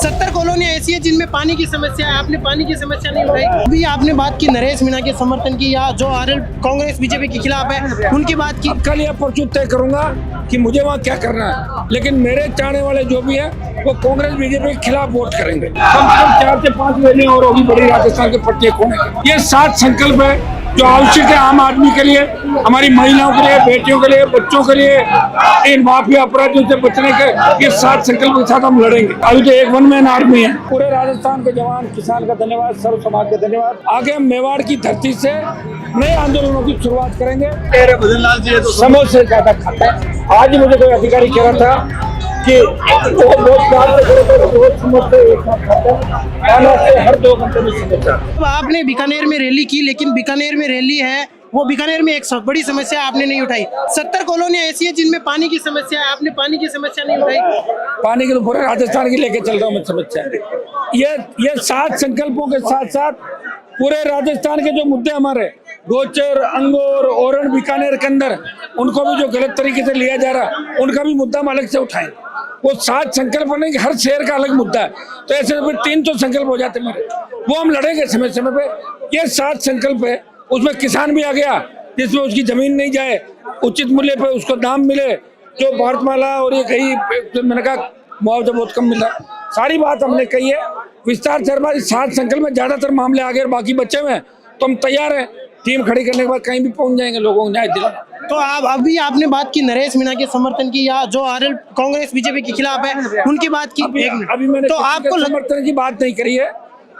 70 कॉलोनियां ऐसी है जिनमें पानी की समस्या है। आपने पानी की समस्या नहीं उठाई। अभी आपने बात की नरेश मीणा के समर्थन की, या जो आरएल कांग्रेस बीजेपी के खिलाफ है उनकी बात की। कल या परसों तय करूंगा कि मुझे वहाँ क्या करना है, लेकिन मेरे चाहने वाले जो भी है वो कांग्रेस बीजेपी के खिलाफ वोट करेंगे। कम से कम 4 से 5 रैलियां और होगी बड़ी राजस्थान के पट्टे खोने के। ये 7 संकल्प है जो आवश्यक है आम आदमी के लिए, हमारी महिलाओं के लिए, बेटियों के लिए, बच्चों के लिए, इन माफिया अपराधियों से बचने के। ये 7 संकल्प के साथ हम लड़ेंगे। अभी तो एक वन मैन आर्मी है। पूरे राजस्थान के जवान किसान का धन्यवाद, सर्व समाज का धन्यवाद। आगे हम मेवाड़ की धरती से नए आंदोलनों की शुरुआत करेंगे। भजनलाल जी तो समोसे ज्यादा खाता है। आज मुझे कोई अधिकारी कह रहा था कि वो हर 2 घंटे में समोसा। अब आपने बीकानेर में रैली की, लेकिन बीकानेर में रैली है वो बीकानेर में एक बड़ी समस्या आपने नहीं उठाई। 70 कॉलोनियां ऐसी है जिनमें पानी की समस्या है। आपने पानी की समस्या नहीं उठाई। पानी के तो पूरे राजस्थान की लेके चल रहा हूँ मैं समस्या। ये 7 संकल्पों के साथ साथ पूरे राजस्थान के जो मुद्दे हमारे गोचर, अंगोर, ओरण, बीकानेर के अंदर उनको भी जो गलत तरीके से लिया जा रहा है उनका भी मुद्दा हम अलग से उठाएंगे। वो 7 संकल्प नहीं कि हर शहर का अलग मुद्दा है, तो ऐसे में 3 तो संकल्प हो जाते मेरे, वो हम लड़ेंगे समय समय पे। ये 7 संकल्प है, उसमें किसान भी आ गया जिसमें उसकी जमीन नहीं जाए, उचित मूल्य पे उसको दाम मिले, जो भारतमाला और ये कहीं मैंने कहा मुआवजा बहुत कम मिला। सारी बात हमने कही है विस्तार से। हमारी 7 संकल्प में ज्यादातर मामले आ गए और बाकी बच्चे हुए हैं, तो हम तैयार हैं टीम खड़ी करने के बाद कहीं भी पहुंच जाएंगे लोगों को न्याय दिलाना। तो आप अभी आपने बात की नरेश मीणा के समर्थन की, या जो आरएल कांग्रेस बीजेपी के खिलाफ है उनकी बात की। अभी मैंने तो आपको समर्थन की बात नहीं करी है।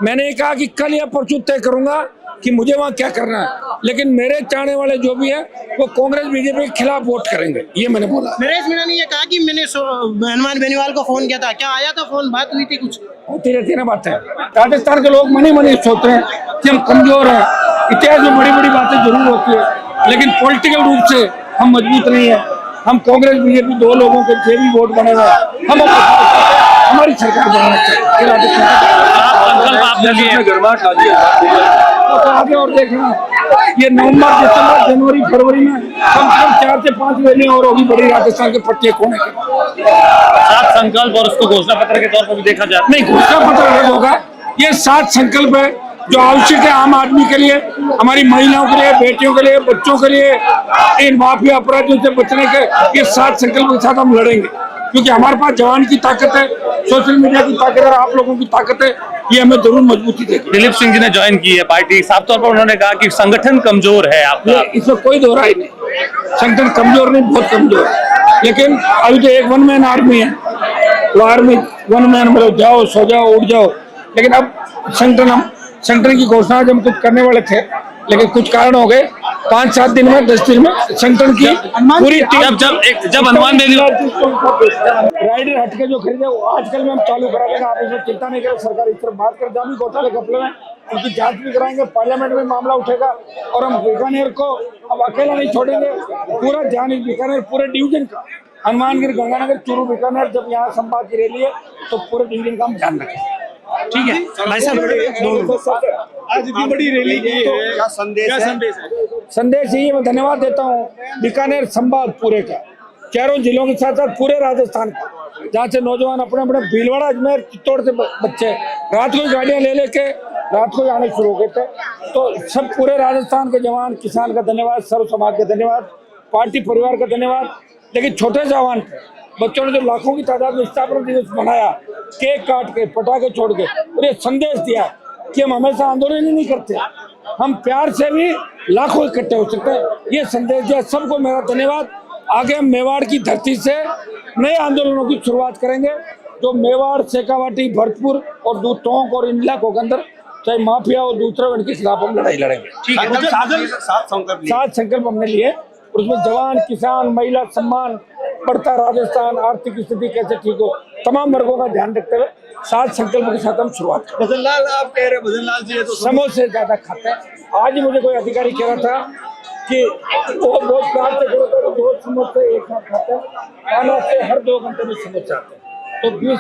मैंने ये कहा कि कल या परसों तय करूंगा कि मुझे वहाँ क्या करना है, लेकिन मेरे चाहने वाले जो भी है वो कांग्रेस बीजेपी के खिलाफ वोट करेंगे, ये मैंने बोला। नरेश मीणा ने ये कहा कि मैंने हनुमान बेनीवाल को फोन किया था, क्या आया था फोन, बात हुई थी कुछ? होती रहती है ना बातें। राजस्थान के लोग मनी सोचते हैं कि हम कमजोर हैं, इतिहास में बड़ी बड़ी बातें जरूर होती है, लेकिन पॉलिटिकल रूप से हम मजबूत नहीं है। हम कांग्रेस बीजेपी 2 लोगों के जे भी वोट बने हुए, हम हमारी सरकार बनाना चाहिए। तो आगे और देखना, ये नवंबर, दिसंबर, जनवरी, फरवरी में कम से कम 4 से 5 रैलियां और होगी बड़ी राजस्थान के पट्टे खोने के। 7 संकल्प और उसको घोषणा पत्र के तौर पर भी देखा जाए। नहीं, घोषणा पत्र अलग होगा। ये 7 संकल्प है जो आवश्यक है आम आदमी के लिए, हमारी महिलाओं के लिए, बेटियों के लिए, बच्चों के लिए, इन माफिया अपराधियों से बचने के। ये 7 संकल्प के साथ हम लड़ेंगे, क्योंकि हमारे पास जवान की ताकत है, सोशल मीडिया की ताकत है, आप लोगों की ताकत है, ये हमें जरूर मजबूती देगी। दिलीप सिंह जी ने ज्वाइन की है पार्टी, साफ तौर पर उन्होंने कहा कि संगठन कमजोर है आपका। इसमें कोई दो राय नहीं, संगठन कमजोर नहीं, बहुत कमजोर है, लेकिन अभी तो एक वन मैन आर्मी है। वो आर्मी वन मैन मतलब जाओ सो जाओ उठ जाओ, लेकिन अब संगठन की घोषणा जब हम कुछ करने वाले थे, लेकिन कुछ कारण हो गए। 5-7 दिन में 10 दिन में संगठन की पूरी टीम जब हनुमान राइडर हटके जो खरीदे वो आजकल में हम चालू करा देंगे। आप इसमें चिंता नहीं करें, सरकार इस तरफ बात कर जानी घोटाले घपले में उनकी जांच भी कराएंगे, पार्लियामेंट में मामला उठेगा, और हम बीकानेर को अब अकेला नहीं छोड़ेंगे। पूरा ध्यान बीकानेर पूरे डिवीजन का, हनुमानगढ़, गंगानगर, चूरू, बीकानेर, जब यहाँ संवाद की रैली है तो पूरे डिवीजन का हम ध्यान रखें। ठीक है भाई साहब, आज इतनी बड़ी रैली की है, क्या संदेश है? संदेश यही मैं धन्यवाद देता हूँ बीकानेर संवाद पूरे का, चारों जिलों के साथ साथ पूरे राजस्थान का, जहाँ से नौजवान अपने अपने भीलवाड़ा, अजमेर, चित्तौड़ से बच्चे रात को गाड़ियाँ ले लेके रात को आने शुरू हो गए थे। तो सब पूरे राजस्थान के जवान किसान का धन्यवाद, सर्व समाज का धन्यवाद, पार्टी परिवार का धन्यवाद। लेकिन छोटे जवान बच्चों ने जो लाखों की तादाद में स्थापना दिवस मनाया, केक काट के, पटाखे छोड़ के, और ये संदेश दिया कि हम हमेशा आंदोलन ही नहीं करते, हम प्यार से भी लाखों इकट्ठे हो सकते हैं, ये संदेश दिया। सबको मेरा धन्यवाद। आगे हम मेवाड़ की धरती से नए आंदोलनों की शुरुआत करेंगे, जो मेवाड़, शेखावाटी, भरतपुर और टोंक और इन इलाकों के अंदर चाहे माफिया और दूसरे उनके खिलाफ हम लड़ाई लड़ेंगे। 7 संकल्प हमने लिए, और उसमें जवान, किसान, महिला, सम्मान, बढ़ता राजस्थान, आर्थिक स्थिति कैसे ठीक हो, तमाम वर्गों का ध्यान रखते हुए 7 संकल्प के साथ हम शुरुआत करें। भजनलाल, आप कह रहे भजनलाल जी तो समोसे ज्यादा खाते हैं। आज मुझे कोई अधिकारी कह रहा था कि वो बहुत प्यार से करो तो 2 समोसे एक साथ खाते हैं, खाना से हर 2 घंटे में समोसे आते हैं, तो 20